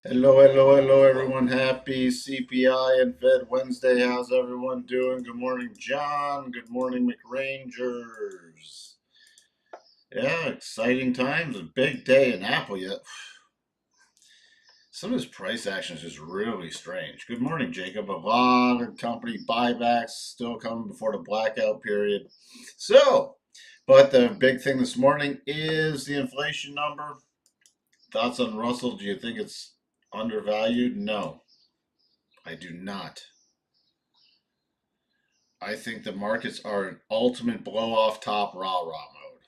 Hello, everyone. Happy CPI and Fed Wednesday. How's everyone doing? Good morning, John. Good morning, McRangers. Yeah, exciting times. A big day in Apple yet. Some of his price action is just really strange. Good morning, Jacob. A lot of company buybacks still coming before the blackout period. But the big thing this morning is the inflation number. Thoughts on Russell? Do you think it's undervalued? No, I do not. I think the markets are an ultimate blow off top rah rah mode.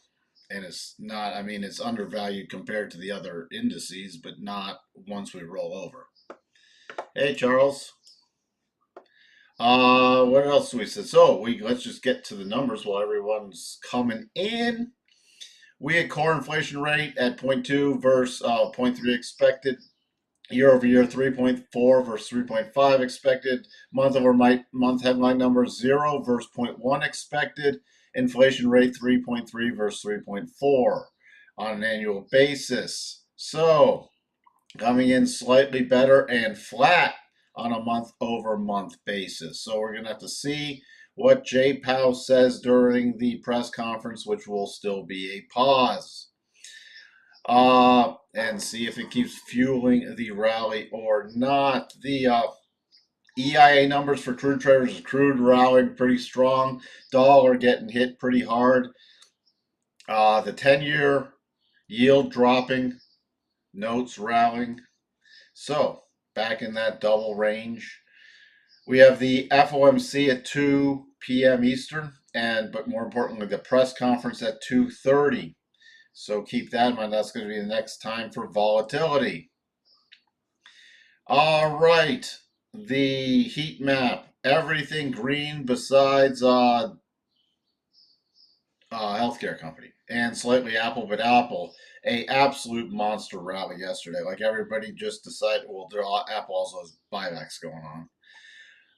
And it's not, I mean, it's undervalued compared to the other indices, but not once we roll over. Hey, Charles. What else do we say? Let's just get to the numbers while everyone's coming in. We had core inflation rate at 0.2 versus 0.3 expected. Year over year, 3.4 versus 3.5 expected. Month over month headline numbers 0 versus zero point 0.1 expected. Inflation rate 3.3 versus 3.4 on an annual basis. So coming in slightly better and flat on a month over month basis. So we're going to have to see what Jay Powell says during the press conference, which will still be a pause. And see if it keeps fueling the rally or not. The EIA numbers for crude traders is crude rallying pretty strong, dollar getting hit pretty hard. The 10-year yield dropping, notes rallying. So back in that double range. We have the FOMC at 2 p.m. Eastern, but more importantly, the press conference at 2:30. So keep that in mind. That's going to be the next time for volatility. All right. The heat map. Everything green besides healthcare company and slightly Apple, but Apple. A absolute monster rally yesterday. Like everybody just decided, well, Apple also has buybacks going on.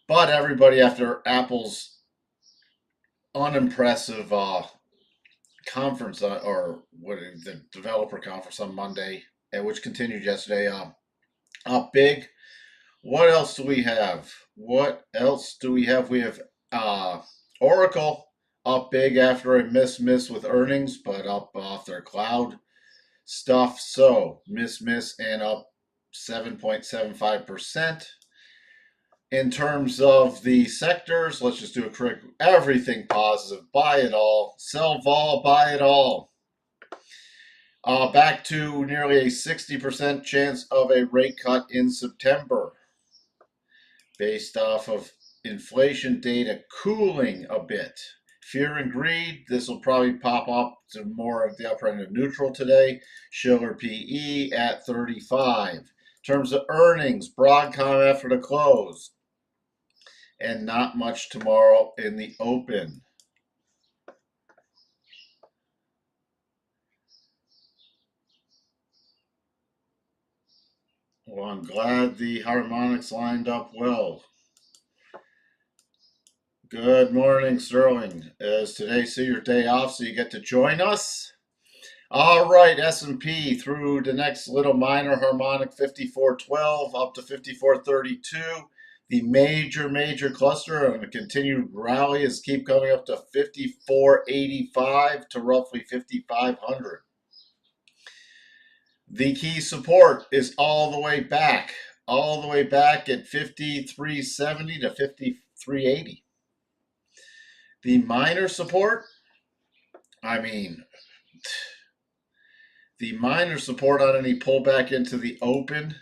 But everybody after Apple's unimpressive conference or what the developer conference on Monday, which continued yesterday, up big. What else do we have? We have Oracle up big after a miss with earnings, but up off their cloud stuff. So miss and up 7.75%. In terms of the sectors, let's just do a quick everything positive. Buy it all. Sell vol, buy it all. Back to nearly a 60% chance of a rate cut in September, based off of inflation data cooling a bit. Fear and greed, this will probably pop up to more of the upper end of neutral today. Schiller PE at 35. In terms of earnings, Broadcom after the close. And not much tomorrow in the open. Well, I'm glad the harmonics lined up well. Good morning, Sterling. Is today your day off so you get to join us? All right, S&P through the next little minor harmonic 5412 up to 5432. The major cluster and a continued rally is keep coming up to 5485 to roughly 5500. The key support is all the way back at 5370 to 5380. The minor support, I mean, the minor support on any pullback into the open,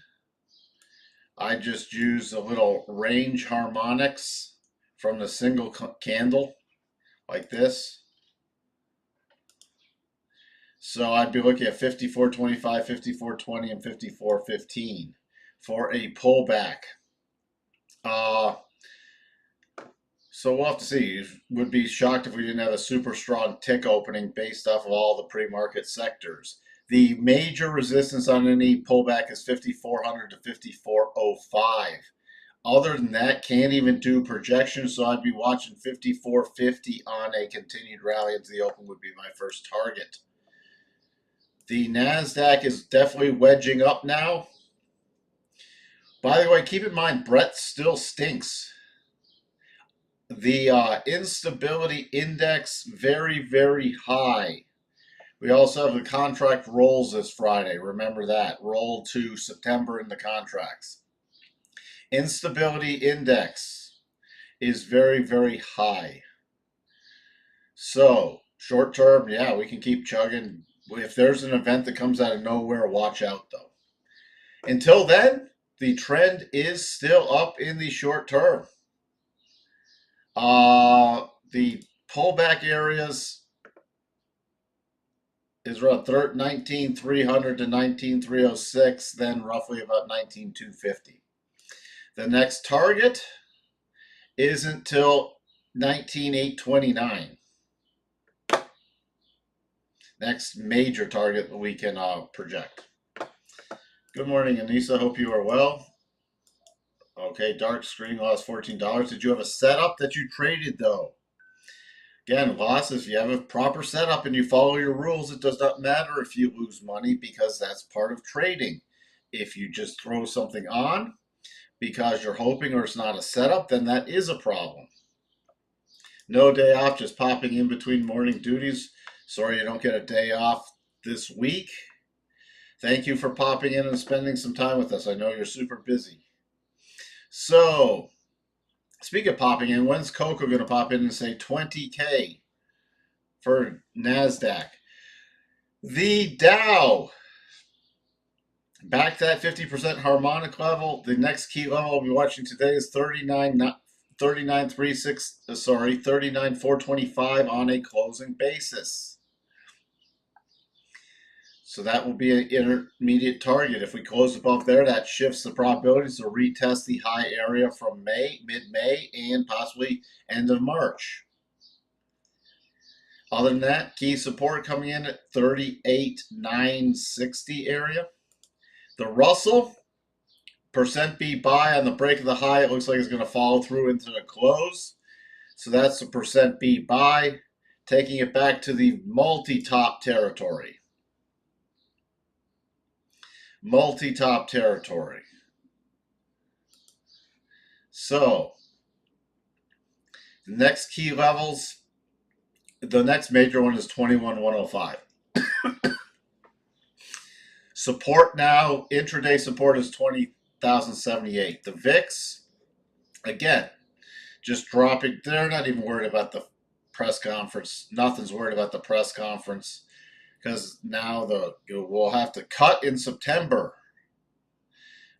I just use a little range harmonics from the single candle like this. So I'd be looking at 54.25, 54.20, and 54.15 for a pullback. So we'll have to see. Would be shocked if we didn't have a super strong tick opening based off of all the pre-market sectors. The major resistance on any pullback is 5,400 to 5,405. Other than that, can't even do projections, so I'd be watching 5,450 on a continued rally into the open would be my first target. The NASDAQ is definitely wedging up now. By the way, keep in mind, Brett still stinks. The instability index, very, very high. We also have the contract rolls this Friday. Remember that. Roll to September in the contracts. Instability index is very, very high. So, short term, yeah, we can keep chugging. If there's an event that comes out of nowhere, watch out though. Until then, the trend is still up in the short term. The pullback areas is around 19,300 to 19,306, then roughly about 19,250. The next target isn't till 19,829. Next major target that we can project. Good morning, Anissa. Hope you are well. Okay, dark screen lost $14. Did you have a setup that you traded though? Again, losses, if you have a proper setup and you follow your rules, it does not matter if you lose money because that's part of trading. If you just throw something on because you're hoping or it's not a setup, then that is a problem. No day off, just popping in between morning duties. Sorry you don't get a day off this week. Thank you for popping in and spending some time with us. I know you're super busy. So, speaking of popping in, when's Coco going to pop in and say 20K for NASDAQ? The Dow, back to that 50% harmonic level. The next key level we'll be watching today is 39,425 on a closing basis. So that will be an intermediate target. If we close above there, that shifts the probabilities to retest the high area from mid-May, and possibly end of March. Other than that, key support coming in at 38,960 area. The Russell, percent B buy on the break of the high. It looks like it's going to follow through into the close. So that's the percent B buy, taking it back to the multi-top territory. Multi-top territory. So, the next key levels, the next major one is 21,105. Support now, intraday support is 20,078. The VIX, again, just dropping. They're not even worried about the press conference. Nothing's worried about the press conference because now we'll have to cut in September.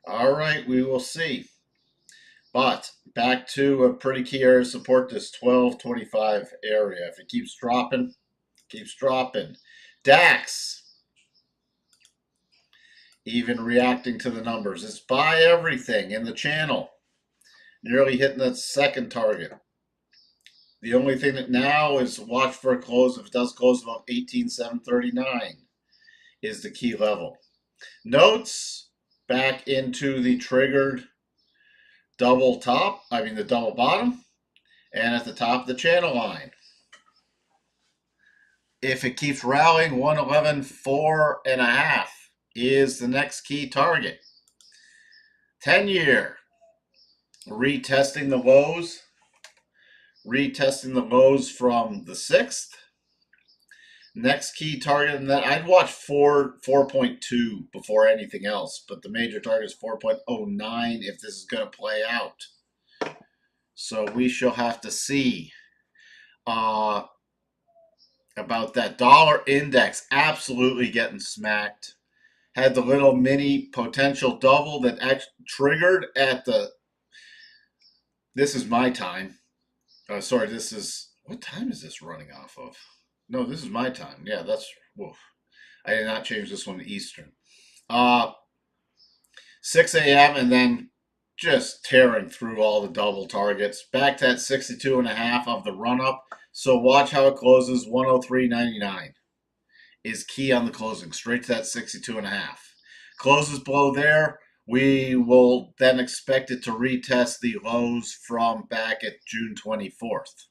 All right, we will see. But back to a pretty key area of support, this 1225 area. If it keeps dropping, keeps dropping. DAX, even reacting to the numbers. It's buy everything in the channel. Nearly hitting that second target. The only thing that now is watch for a close. If it does close above 18,739 is the key level. Notes back into the triggered double top, the double bottom, and at the top of the channel line. If it keeps rallying, 111.4.5 is the next key target. 10-year, retesting the lows from the 6th. Next key target, and that I'd watch 4.2 before anything else, but the major target is 4.09 if this is going to play out. So we shall have to see about that. Dollar index absolutely getting smacked. Had the little mini potential double that actually triggered at the. This is my time. Sorry, this is. What time is this running off of? No, this is my time. Yeah, that's. Woof. I did not change this one to Eastern. 6 a.m. and then just tearing through all the double targets. Back to that 62.5 of the run up. So watch how it closes. 103.99 is key on the closing. Straight to that 62.5. Closes below there. We will then expect it to retest the lows from back at June 24th.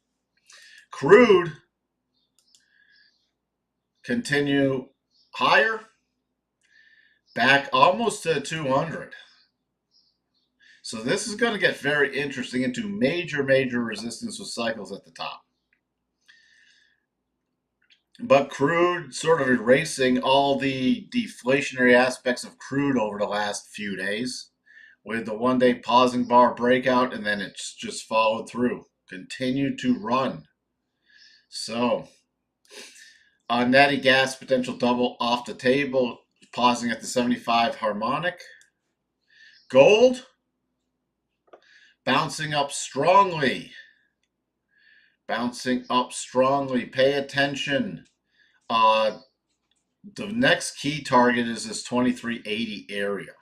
Crude continue higher, back almost to 200. So this is going to get very interesting into major resistance with cycles at the top. But crude sort of erasing all the deflationary aspects of crude over the last few days with the one-day pausing bar breakout, and then it's just followed through. Continued to run. So, natty gas potential double off the table, pausing at the 75 harmonic. Gold, bouncing up strongly. Bouncing up strongly. Pay attention. The next key target is this 2380 area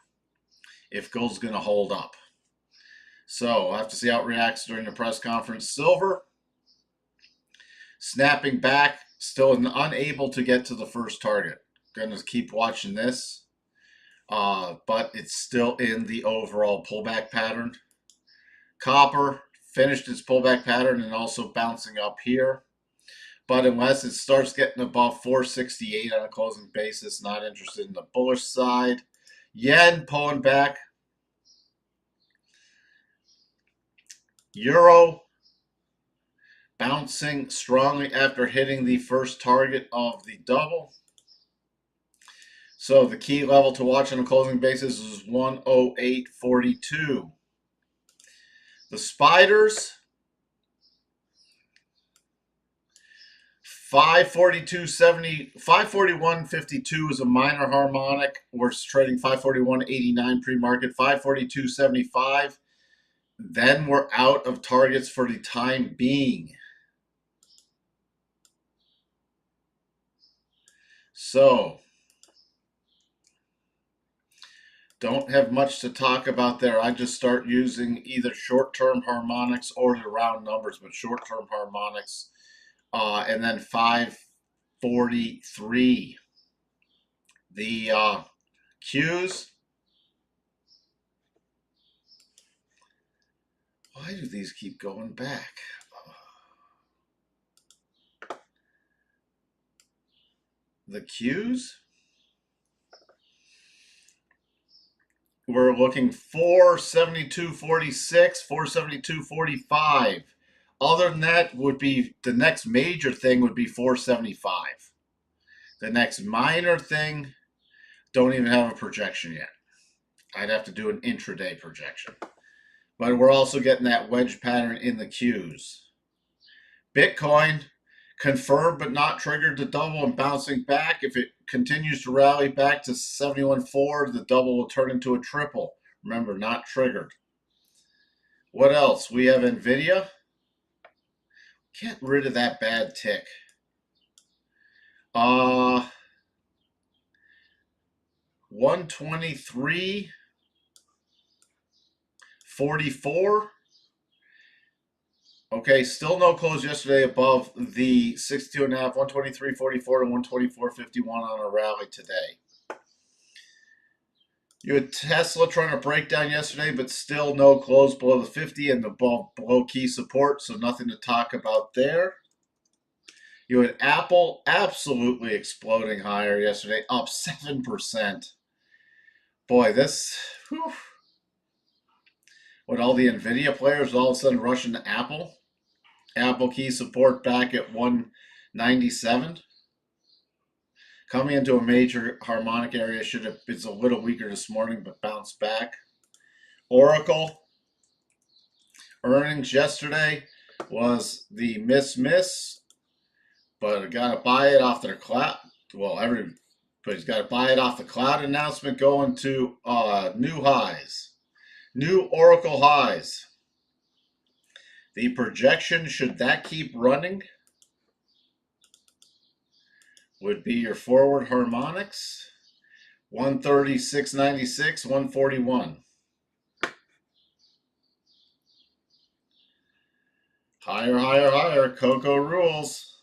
if gold's going to hold up. So we'll have to see how it reacts during the press conference. Silver, snapping back, still unable to get to the first target. Going to keep watching this, but it's still in the overall pullback pattern. Copper finished its pullback pattern and also bouncing up here. But unless it starts getting above 468 on a closing basis, not interested in the bullish side. Yen pulling back. Euro bouncing strongly after hitting the first target of the double. So the key level to watch on a closing basis is 108.42. The spiders, 542.70, 541.52 is a minor harmonic. We're trading 541.89 pre-market, 542.75. Then we're out of targets for the time being. So, don't have much to talk about there. I just start using either short-term harmonics or the round numbers, but short-term harmonics. And then 543. The Qs. Why do these keep going back? The Qs. We're looking 472.46, 472.45. Other than that would be the next major thing would be 475. The next minor thing, don't even have a projection yet. I'd have to do an intraday projection. But we're also getting that wedge pattern in the Qs. Bitcoin, confirmed but not triggered to double and bouncing back. If it continues to rally back to 71.4, the double will turn into a triple. Remember, not triggered. What else? We have NVIDIA. Get rid of that bad tick. 123.44. Okay, still no close yesterday above the 62.5, 123.44 to 124.51 on a rally today. You had Tesla trying to break down yesterday, but still no close below the 50 and below key support, so nothing to talk about there. You had Apple absolutely exploding higher yesterday, up 7%. Boy, this, whew. With all the NVIDIA players all of a sudden rushing to Apple. Apple key support back at 197. Coming into a major harmonic area, it's a little weaker this morning, but bounced back. Oracle, earnings yesterday was the miss, but got to buy it off their cloud. Well, everybody's got to buy it off the cloud announcement going to new highs, new Oracle highs. The projection, should that keep running, would be your forward harmonics, 136.96, 141. Higher, higher, higher. Coco rules.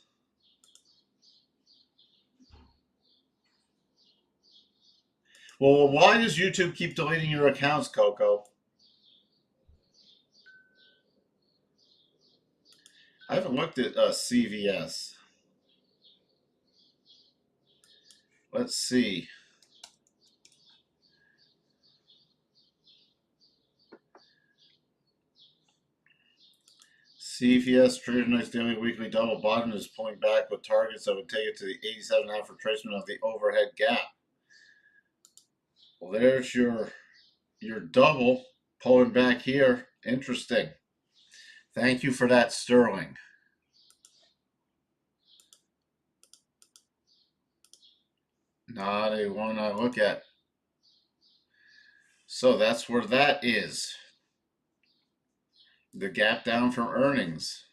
Well, why does YouTube keep deleting your accounts, Coco? I haven't looked at CVS. Let's see. CVS traded nice daily weekly double bottom is pulling back with targets that would take it to the 87.5 retracement of the overhead gap. Well, there's your double pulling back here. Interesting. Thank you for that, Sterling. Not a one I look at. So that's where that is. The gap down from earnings.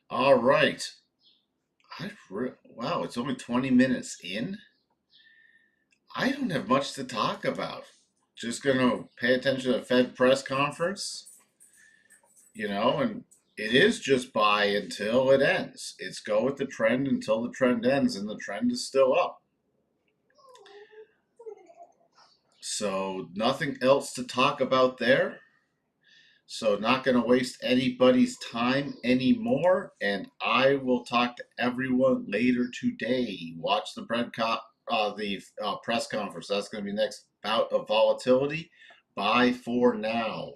All right. Wow, it's only 20 minutes in. I don't have much to talk about. Just going to pay attention to the Fed press conference, and it is just buy until it ends. It's go with the trend until the trend ends, and the trend is still up. So nothing else to talk about there. So not going to waste anybody's time anymore, and I will talk to everyone later today. Watch the press conference. That's going to be next bout of volatility. Bye for now.